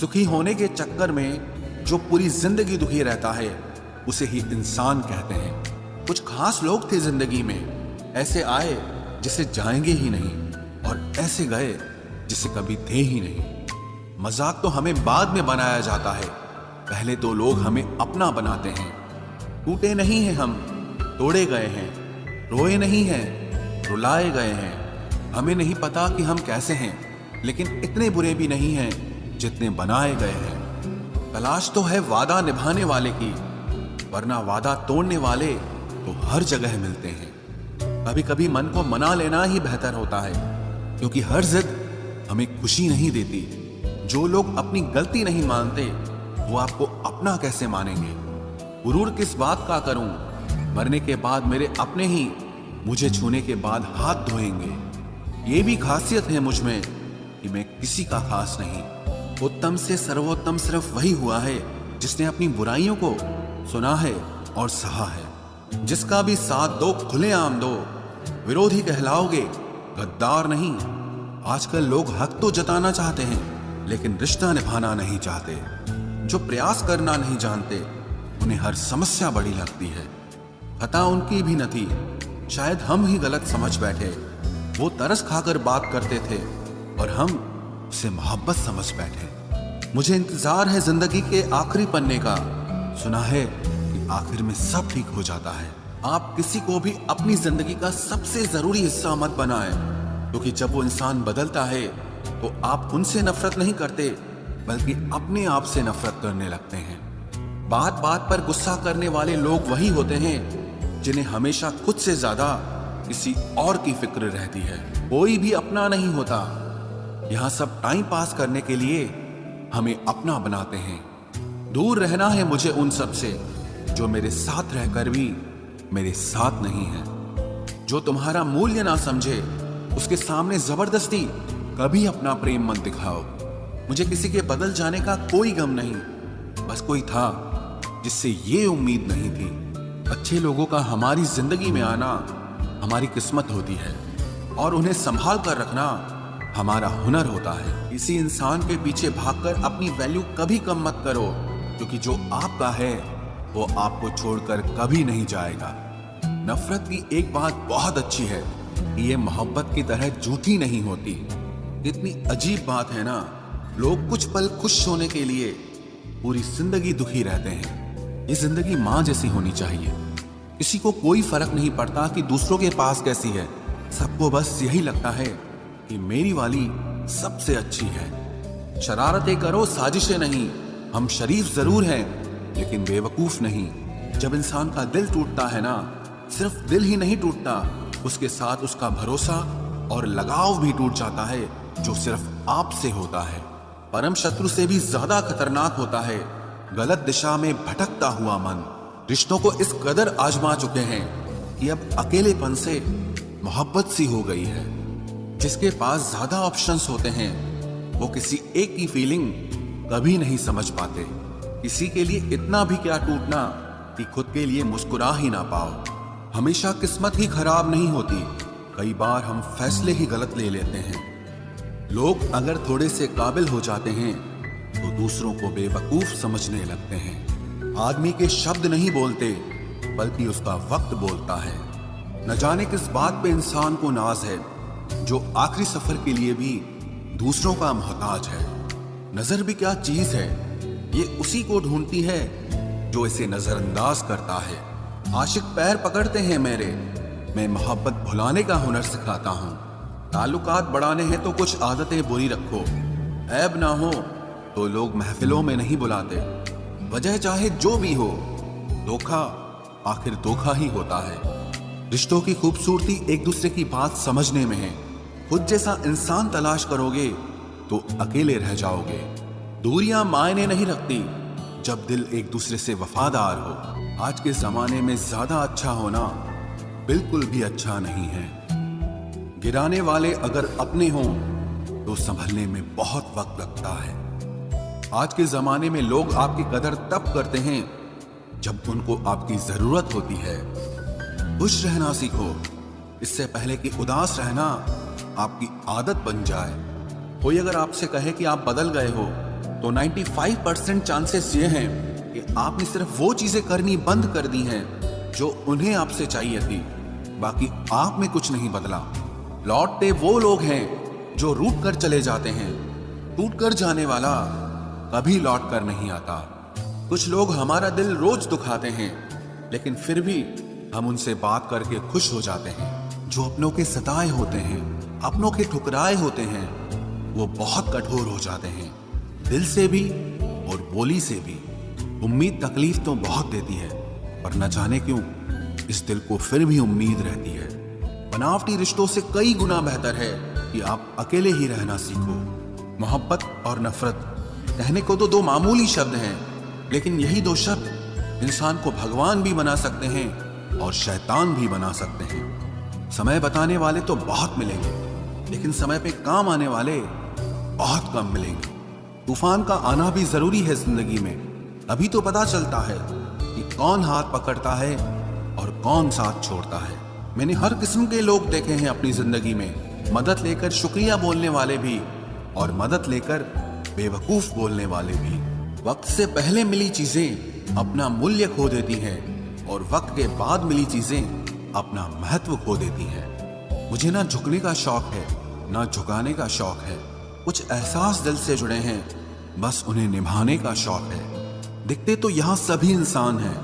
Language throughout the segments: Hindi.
सुखी होने के चक्कर में जो पूरी जिंदगी दुखी रहता है उसे ही इंसान कहते हैं। कुछ खास लोग थे जिंदगी में, ऐसे आए जिसे जाएंगे ही नहीं और ऐसे गए जिसे कभी थे ही नहीं। मजाक तो हमें बाद में बनाया जाता है, पहले तो लोग हमें अपना बनाते हैं। टूटे नहीं हैं हम, तोड़े गए हैं, रोए नहीं हैं, रुलाए गए हैं। हमें नहीं पता कि हम कैसे हैं, लेकिन इतने बुरे भी नहीं हैं जितने बनाए गए हैं। तलाश तो है वादा निभाने वाले की, वरना वादा तोड़ने वाले तो हर जगह मिलते हैं। कभी कभी मन को मना लेना ही बेहतर होता है, क्योंकि हर जिद हमें खुशी नहीं देती। जो लोग अपनी गलती नहीं मानते वो आपको अपना कैसे मानेंगे। गुरूर किस बात का करूं, मरने के बाद मेरे अपने ही मुझे छूने के बाद हाथ धोएंगे। ये भी खासियत है मुझ में कि मैं किसी का खास नहीं। उत्तम से सर्वोत्तम सिर्फ वही हुआ है जिसने अपनी बुराइयों को सुना है और सहा है। जिसका भी साथ दो खुलेआम दो, विरोधी कहलाओगे, गद्दार नहीं। आजकल लोग हक तो जताना चाहते हैं लेकिन रिश्ता निभाना नहीं चाहते। जो प्रयास करना नहीं जानते उन्हें हर समस्या बड़ी लगती है। खता उनकी भी न थी, शायद हम ही गलत समझ बैठे। वो तरस खाकर बात करते थे और हम उसे मोहब्बत समझ बैठे। मुझे इंतजार है जिंदगी के आखिरी पन्ने का, सुना है कि आखिर में सब ठीक हो जाता है। आप किसी को भी अपनी जिंदगी का सबसे जरूरी हिस्सा मत बनाएं, क्योंकि जब वो इंसान बदलता है तो आप उनसे नफरत नहीं करते बल्कि अपने आप से नफरत करने लगते हैं। बात बात पर गुस्सा करने वाले लोग वही होते हैं जिन्हें हमेशा खुद से ज्यादा किसी और की फिक्र रहती है। कोई भी अपना नहीं होता। यहाँ सब टाइम पास करने के लिए हमें अपना बनाते हैं। दूर रहना है मुझे उन सब से जो मेरे साथ रहकर भी मेरे साथ नहीं है। जो तुम्हारा मूल्य ना समझे उसके सामने जबरदस्ती कभी अपना प्रेम मत दिखाओ। मुझे किसी के बदल जाने का कोई गम नहीं, बस कोई था जिससे ये उम्मीद नहीं थी। अच्छे लोगों का हमारी जिंदगी में आना हमारी किस्मत होती है और उन्हें संभाल कर रखना हमारा हुनर होता है। किसी इंसान के पीछे भागकर अपनी वैल्यू कभी कम मत करो, क्योंकि जो आपका है वो आपको छोड़कर कभी नहीं जाएगा। नफरत की एक बात बहुत अच्छी है कि ये मोहब्बत की तरह झूठी नहीं होती। कितनी अजीब बात है ना, लोग कुछ पल खुश होने के लिए पूरी जिंदगी दुखी रहते हैं। ये जिंदगी माँ जैसी होनी चाहिए। किसी को कोई फर्क नहीं पड़ता कि दूसरों के पास कैसी है, सबको बस यही लगता है कि मेरी वाली सबसे अच्छी है। शरारतें करो, साजिशें नहीं। हम शरीफ जरूर हैं लेकिन बेवकूफ नहीं। जब इंसान का दिल टूटता है ना, सिर्फ दिल ही नहीं टूटता, उसके साथ उसका भरोसा और लगाव भी टूट जाता है, जो सिर्फ आपसे होता है। परम शत्रु से भी ज्यादा खतरनाक होता है गलत दिशा में भटकता हुआ मन। रिश्तों को इस कदर आजमा चुके हैं कि अब अकेलेपन से मोहब्बत सी हो गई है। जिसके पास ज्यादा ऑप्शंस होते हैं वो किसी एक की फीलिंग कभी नहीं समझ पाते। किसी के लिए इतना भी क्या टूटना कि खुद के लिए मुस्कुरा ही ना पाओ। हमेशा किस्मत ही खराब नहीं होती, कई बार हम फैसले ही गलत ले लेते हैं। लोग अगर थोड़े से काबिल हो जाते हैं तो दूसरों को बेवकूफ समझने लगते हैं। आदमी के शब्द नहीं बोलते बल्कि उसका वक्त बोलता है। न जाने किस बात पे इंसान को नाज है, जो आखिरी सफर के लिए भी दूसरों का मोहताज है। नजर भी क्या चीज है, ये उसी को ढूंढती है जो इसे नजरअंदाज करता है। आशिक पैर पकड़ते हैं मेरे, मैं मोहब्बत भुलाने का हुनर सिखाता हूँ। ताल्लुकात बढ़ाने हैं तो कुछ आदतें बुरी रखो। ऐब ना हो तो लोग महफिलों में नहीं बुलाते। वजह चाहे जो भी हो, धोखा आखिर धोखा ही होता है। रिश्तों की खूबसूरती एक दूसरे की बात समझने में है। खुद जैसा इंसान तलाश करोगे तो अकेले रह जाओगे। दूरियां मायने नहीं रखती जब दिल एक दूसरे से वफादार हो। आज के जमाने में ज्यादा अच्छा होना बिल्कुल भी अच्छा नहीं है। गिराने वाले अगर अपने हों तो संभलने में बहुत वक्त लगता है। आज के जमाने में लोग आपकी कदर तब करते हैं जब उनको आपकी जरूरत होती है। खुश रहना सीखो, इससे पहले कि उदास रहना आपकी आदत बन जाए। कोई अगर आपसे कहे कि आप बदल गए हो तो 95% चांसेस ये हैं कि आपने सिर्फ वो चीजें करनी बंद कर दी हैं जो उन्हें आपसे चाहिए थी। बाकी आप में कुछ नहीं बदला। लौटते वो लोग हैं जो रूठ कर चले जाते हैं। टूट कर जाने वाला कभी लौट कर नहीं आता। कुछ लोग हमारा दिल रोज दुखाते हैं, लेकिन फिर भी हम उनसे बात करके खुश हो जाते हैं। जो अपनों के सताए होते हैं, अपनों के ठुकराए होते हैं, वो बहुत कठोर हो जाते हैं, दिल से भी और बोली से भी। उम्मीद तकलीफ तो बहुत देती है, पर न जाने क्यों इस दिल को फिर भी उम्मीद रहती है। बनावटी रिश्तों से कई गुना बेहतर है कि आप अकेले ही रहना सीखो। मोहब्बत और नफरत कहने को तो दो मामूली शब्द हैं, लेकिन यही दो शब्द इंसान को भगवान भी बना सकते हैं और शैतान भी बना सकते हैं। समय बताने वाले तो बहुत मिलेंगे, लेकिन समय पे काम आने वाले बहुत कम मिलेंगे। तूफान का आना भी जरूरी है जिंदगी में, अभी तो पता चलता है कि कौन हाथ पकड़ता है और कौन साथ छोड़ता है। मैंने हर किस्म के लोग देखे हैं अपनी जिंदगी में, मदद लेकर शुक्रिया बोलने वाले भी और मदद लेकर बेवकूफ बोलने वाले भी। वक्त से पहले मिली चीजें अपना मूल्य खो देती हैं और वक्त के बाद मिली चीजें अपना महत्व खो देती हैं। मुझे ना झुकने का शौक है, ना झुकाने का शौक है। कुछ एहसास दिल से जुड़े हैं, बस उन्हें निभाने का शौक है। दिखते तो यहाँ सभी इंसान हैं,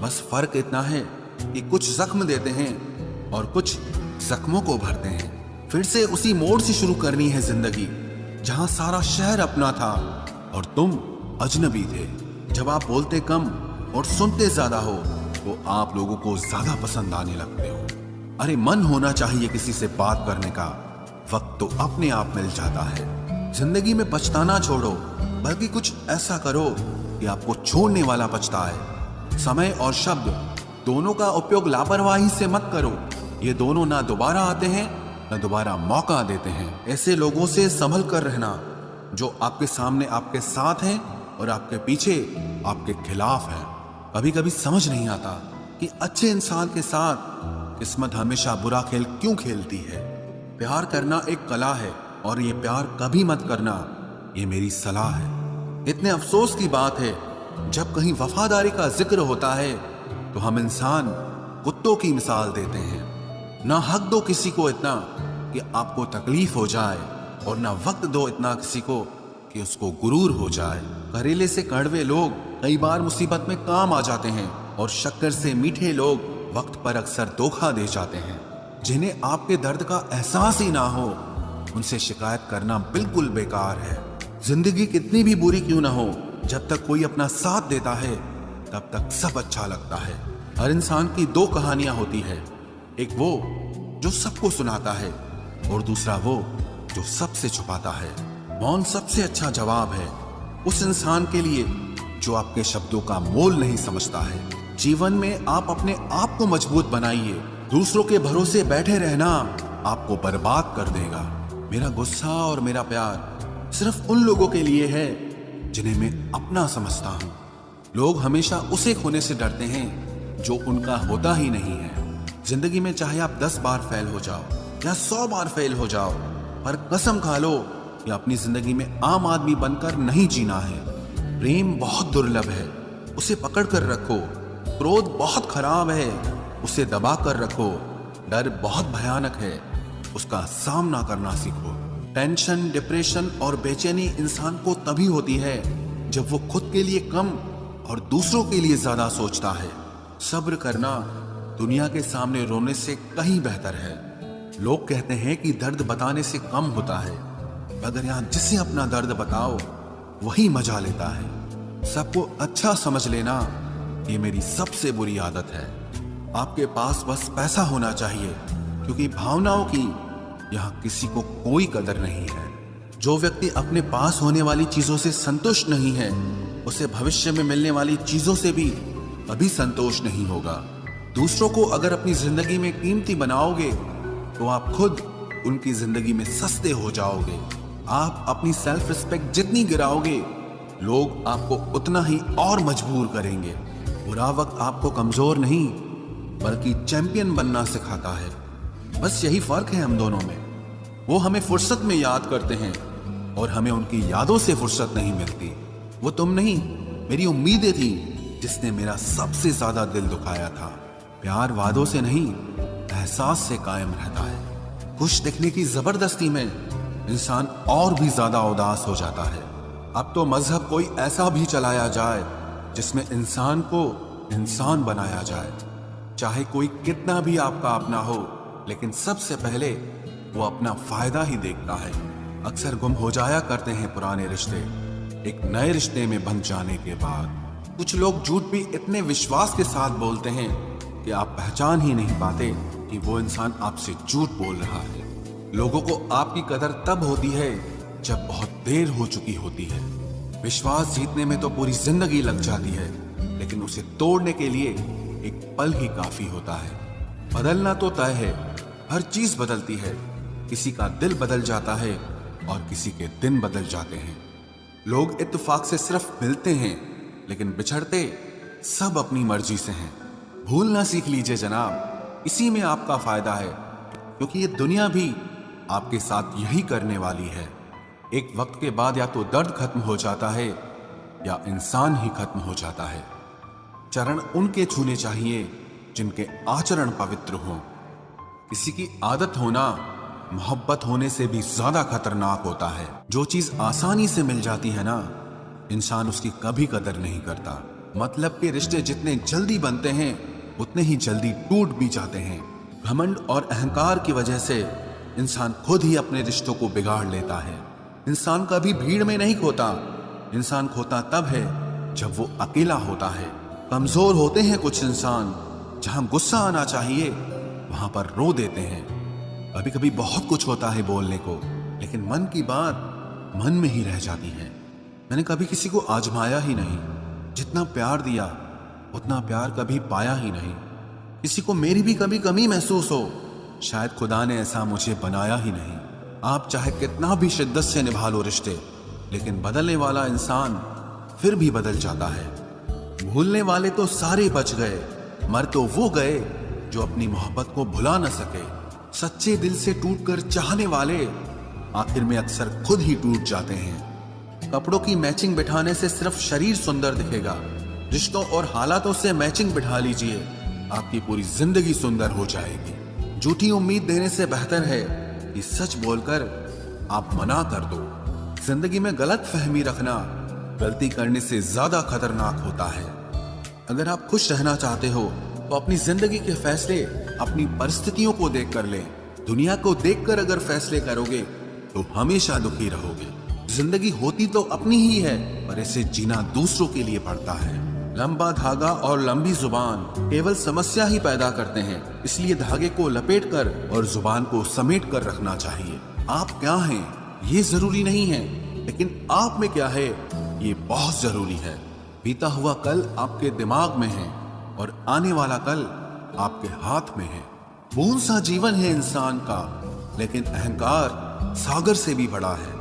बस फर्क इतना है कि कुछ जख्म देते हैं और कुछ जख्मों को भरते हैं। फिर से उसी मोड़ से शुरू करनी है जिंदगी, जहां सारा शहर अपना था और तुम अजनबी थे। जब आप बोलते कम और सुनते ज्यादा हो तो आप लोगों को ज्यादा पसंद आने लगते हो। अरे मन होना चाहिए किसी से बात करने का, वक्त तो अपने आप मिल जाता है। जिंदगी में पछताना छोड़ो, बल्कि कुछ ऐसा करो कि आपको छोड़ने वाला पछताए। समय और शब्द दोनों का उपयोग लापरवाही से मत करो, ये दोनों ना दोबारा आते हैं न दोबारा मौका देते हैं। ऐसे लोगों से संभल कर रहना जो आपके सामने आपके साथ हैं और आपके पीछे आपके खिलाफ हैं। कभी कभी समझ नहीं आता कि अच्छे इंसान के साथ किस्मत हमेशा बुरा खेल क्यों खेलती है। प्यार करना एक कला है और ये प्यार कभी मत करना, ये मेरी सलाह है। इतने अफसोस की बात है, जब कहीं वफादारी का जिक्र होता है तो हम इंसान कुत्तों की मिसाल देते हैं। ना हक दो किसी को इतना कि आपको तकलीफ हो जाए, और ना वक्त दो इतना किसी को कि उसको गुरूर हो जाए। करेले से कड़वे लोग कई बार मुसीबत में काम आ जाते हैं, और शक्कर से मीठे लोग वक्त पर अक्सर धोखा दे जाते हैं। जिन्हें आपके दर्द का एहसास ही ना हो, उनसे शिकायत करना बिल्कुल बेकार है। जिंदगी कितनी भी बुरी क्यों ना हो, जब तक कोई अपना साथ देता है तब तक सब अच्छा लगता है। हर इंसान की दो कहानियां होती है, एक वो जो सबको सुनाता है और दूसरा वो जो सबसे छुपाता है। मौन सबसे अच्छा जवाब है उस इंसान के लिए जो आपके शब्दों का मोल नहीं समझता है। जीवन में आप अपने आप को मजबूत बनाइए, दूसरों के भरोसे बैठे रहना आपको बर्बाद कर देगा। मेरा गुस्सा और मेरा प्यार सिर्फ उन लोगों के लिए है जिन्हें मैं अपना समझता हूँ। लोग हमेशा उसे खोने से डरते हैं जो उनका होता ही नहीं है। जिंदगी में चाहे आप 10 बार फेल हो जाओ या 100 बार फेल हो जाओ, पर कसम खा लो कि अपनी जिंदगी में आम आदमी बनकर नहीं जीना है। प्रेम बहुत दुर्लभ है, उसे पकड़ कर रखो। क्रोध बहुत खराब है, उसे दबा कर रखो। डर बहुत भयानक है, उसका सामना करना सीखो। टेंशन, डिप्रेशन और बेचैनी इंसान को तभी होती है जब वो खुद के लिए कम और दूसरों के लिए ज्यादा सोचता है। सब्र करना दुनिया के सामने रोने से कहीं बेहतर है। लोग कहते हैं कि दर्द बताने से कम होता है, मगर यहाँ जिसे अपना दर्द बताओ वही मजा लेता है। सबको अच्छा समझ लेना ये मेरी सबसे बुरी आदत है। आपके पास बस पैसा होना चाहिए, क्योंकि भावनाओं की यहाँ किसी को कोई कदर नहीं है। जो व्यक्ति अपने पास होने वाली चीजों से संतुष्ट नहीं है, उसे भविष्य में मिलने वाली चीजों से भी कभी संतोष नहीं होगा। दूसरों को अगर अपनी जिंदगी में कीमती बनाओगे तो आप खुद उनकी जिंदगी में सस्ते हो जाओगे। आप अपनी सेल्फ रिस्पेक्ट जितनी गिराओगे, लोग आपको उतना ही और मजबूर करेंगे। बुरा वक्त आपको कमजोर नहीं बल्कि चैंपियन बनना सिखाता है। बस यही फर्क है हम दोनों में। वो हमें फुर्सत में याद करते हैं और हमें उनकी यादों से फुर्सत नहीं मिलती। वो तुम नहीं, मेरी उम्मीदें थी जिसने मेरा सबसे ज्यादा दिल दुखाया था। प्यार वादों से नहीं, एहसास से कायम रहता है। खुश दिखने की जबरदस्ती में इंसान और भी ज्यादा उदास हो जाता है। अब तो मजहब कोई ऐसा भी चलाया जाए जिसमें इंसान को इंसान बनाया जाए। चाहे कोई कितना भी आपका अपना हो, लेकिन सबसे पहले वो अपना फायदा ही देखता है। अक्सर गुम हो जाया करते हैं पुराने रिश्ते एक नए रिश्ते में बंध जाने के बाद। कुछ लोग झूठ भी इतने विश्वास के साथ बोलते हैं कि आप पहचान ही नहीं पाते कि वो इंसान आपसे झूठ बोल रहा है। लोगों को आपकी कदर तब होती है जब बहुत देर हो चुकी होती है। विश्वास जीतने में तो पूरी जिंदगी लग जाती है, लेकिन उसे तोड़ने के लिए एक पल ही काफी होता है। बदलना तो तय है, हर चीज बदलती है। किसी का दिल बदल जाता है और किसी के दिन बदल जाते हैं। लोग इत्तेफाक से सिर्फ मिलते हैं, लेकिन बिछड़ते सब अपनी मर्जी से हैं। भूलना सीख लीजिए जनाब, इसी में आपका फायदा है, क्योंकि ये दुनिया भी आपके साथ यही करने वाली है। एक वक्त के बाद या तो दर्द खत्म हो जाता है या इंसान ही खत्म हो जाता है। चरण उनके छूने चाहिए जिनके आचरण पवित्र हों। किसी की आदत होना मोहब्बत होने से भी ज्यादा खतरनाक होता है। जो चीज आसानी से मिल जाती है ना, इंसान उसकी कभी कदर नहीं करता। मतलब के रिश्ते जितने जल्दी बनते हैं उतने ही जल्दी टूट भी जाते हैं। घमंड और अहंकार की वजह से इंसान खुद ही अपने रिश्तों को बिगाड़ लेता है। इंसान कभी भीड़ में नहीं खोता, इंसान खोता तब है जब वो अकेला होता है। कमजोर होते हैं कुछ इंसान, जहां गुस्सा आना चाहिए वहां पर रो देते हैं। कभी कभी बहुत कुछ होता है बोलने को, लेकिन मन की बात मन में ही रह जाती है। मैंने कभी किसी को आजमाया ही नहीं। जितना प्यार दिया उतना प्यार कभी पाया ही नहीं। किसी को मेरी भी कभी कमी महसूस हो, शायद खुदा ने ऐसा मुझे बनाया ही नहीं। आप चाहे कितना भी शिद्दत से निभा लो रिश्ते, लेकिन बदलने वाला इंसान फिर भी बदल जाता है। भूलने वाले तो सारे बच गए, मर तो वो गए जो अपनी मोहब्बत को भुला न सके। सच्चे दिल से टूटकर चाहने वाले आखिर में अक्सर खुद ही टूट जाते हैं। कपड़ों की मैचिंग बिठाने से सिर्फ शरीर सुंदर दिखेगा। रिश्तों और हालातों से मैचिंग बिठा लीजिए, आपकी पूरी जिंदगी सुंदर हो जाएगी। झूठी उम्मीद देने से बेहतर है कि सच बोलकर आप मना कर दो। जिंदगी में गलत फहमी रखना गलती करने से ज्यादा खतरनाक होता है। अगर आप खुश रहना चाहते हो तो अपनी जिंदगी के फैसले अपनी परिस्थितियों को देखकर लें। दुनिया को देखकर अगर फैसले करोगे तो हमेशा दुखी रहोगे। जिंदगी होती तो अपनी ही है, पर इसे जीना दूसरों के लिए पड़ता है। लंबा धागा और लंबी जुबान केवल समस्या ही पैदा करते हैं, इसलिए धागे को लपेटकर और जुबान को समेट कर रखना चाहिए। आप क्या हैं ये जरूरी नहीं है, लेकिन आप में क्या है ये बहुत जरूरी है। बीता हुआ कल आपके दिमाग में है और आने वाला कल आपके हाथ में है। बूंद सा जीवन है इंसान का, लेकिन अहंकार सागर से भी बड़ा है।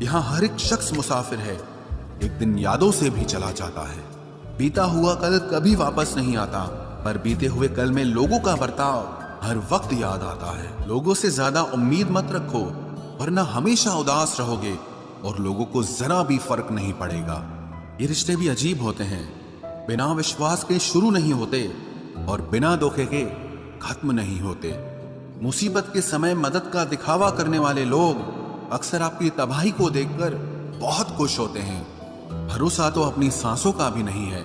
यहाँ हर एक शख्स मुसाफिर है, एक दिन यादों से भी चला जाता है। बीता हुआ कल कभी वापस नहीं आता, पर बीते हुए कल में लोगों का बर्ताव हर वक्त याद आता है। लोगों से ज्यादा उम्मीद मत रखो, वरना हमेशा उदास रहोगे और लोगों को जरा भी फर्क नहीं पड़ेगा। ये रिश्ते भी अजीब होते हैं, बिना विश्वास के शुरू नहीं होते और बिना धोखे के खत्म नहीं होते। मुसीबत के समय मदद का दिखावा करने वाले लोग अक्सर आपकी तबाही को देखकर बहुत खुश होते हैं। भरोसा तो अपनी सांसों का भी नहीं है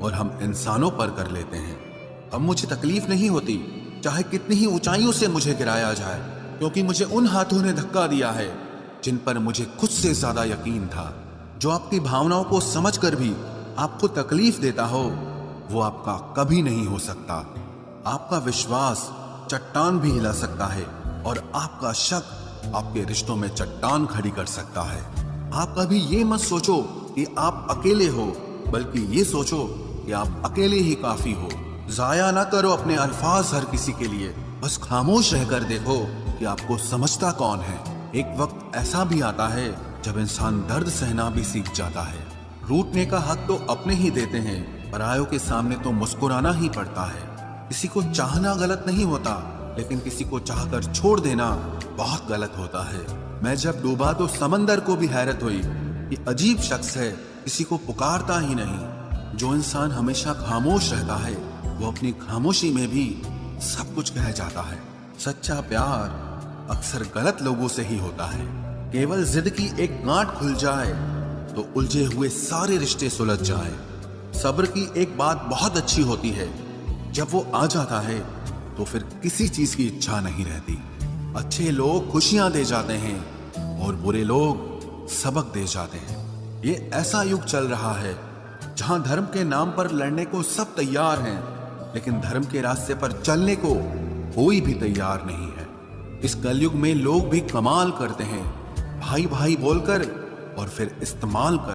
और हम इंसानों पर कर लेते हैं। अब मुझे तकलीफ नहीं होती चाहे कितनी ही ऊंचाइयों से मुझे गिराया जाए, क्योंकि मुझे उन हाथों ने धक्का दिया है जिन पर मुझे खुद से ज्यादा यकीन था। जो आपकी भावनाओं को समझकर भी आपको तकलीफ देता हो, वो आपका कभी नहीं हो सकता। आपका विश्वास चट्टान भी हिला सकता है और आपका शक आपके रिश्तों में चट्टान खड़ी कर सकता है। आप कभी ये मत सोचो कि आप अकेले हो, बल्कि ये सोचो कि आप अकेले ही काफी हो। जाया ना करो अपने अल्फाज हर किसी के लिए, बस खामोश रहकर देखो कि आपको समझता कौन है। एक वक्त ऐसा भी आता है जब इंसान दर्द सहना भी सीख जाता है। रूठने का हक तो अपने ही देते हैं, परायों के सामने तो मुस्कुराना ही पड़ता है। किसी को चाहना गलत नहीं होता, लेकिन किसी को चाहकर छोड़ देना बहुत गलत होता है। मैं जब डूबा तो समंदर को भी हैरत हुई कि अजीब शख्स है किसी को पुकारता ही नहीं। जो इंसान हमेशा खामोश रहता है वो अपनी खामोशी में भी सब कुछ कह जाता है। सच्चा प्यार अक्सर गलत लोगों से ही होता है। केवल जिद की एक गांठ खुल जाए तो उलझे हुए सारे रिश्ते सुलझ जाए। सब्र की एक बात बहुत अच्छी होती है, जब वो आ जाता है तो फिर किसी चीज की इच्छा नहीं रहती। अच्छे लोग खुशियां दे जाते हैं और बुरे लोग सबक दे जाते हैं। ये ऐसा युग चल रहा है जहां धर्म के नाम पर लड़ने को सब तैयार हैं, लेकिन धर्म के रास्ते पर चलने को कोई भी तैयार नहीं है। इस कलयुग में लोग भी कमाल करते हैं, भाई भाई बोलकर और फिर इस्तेमाल कर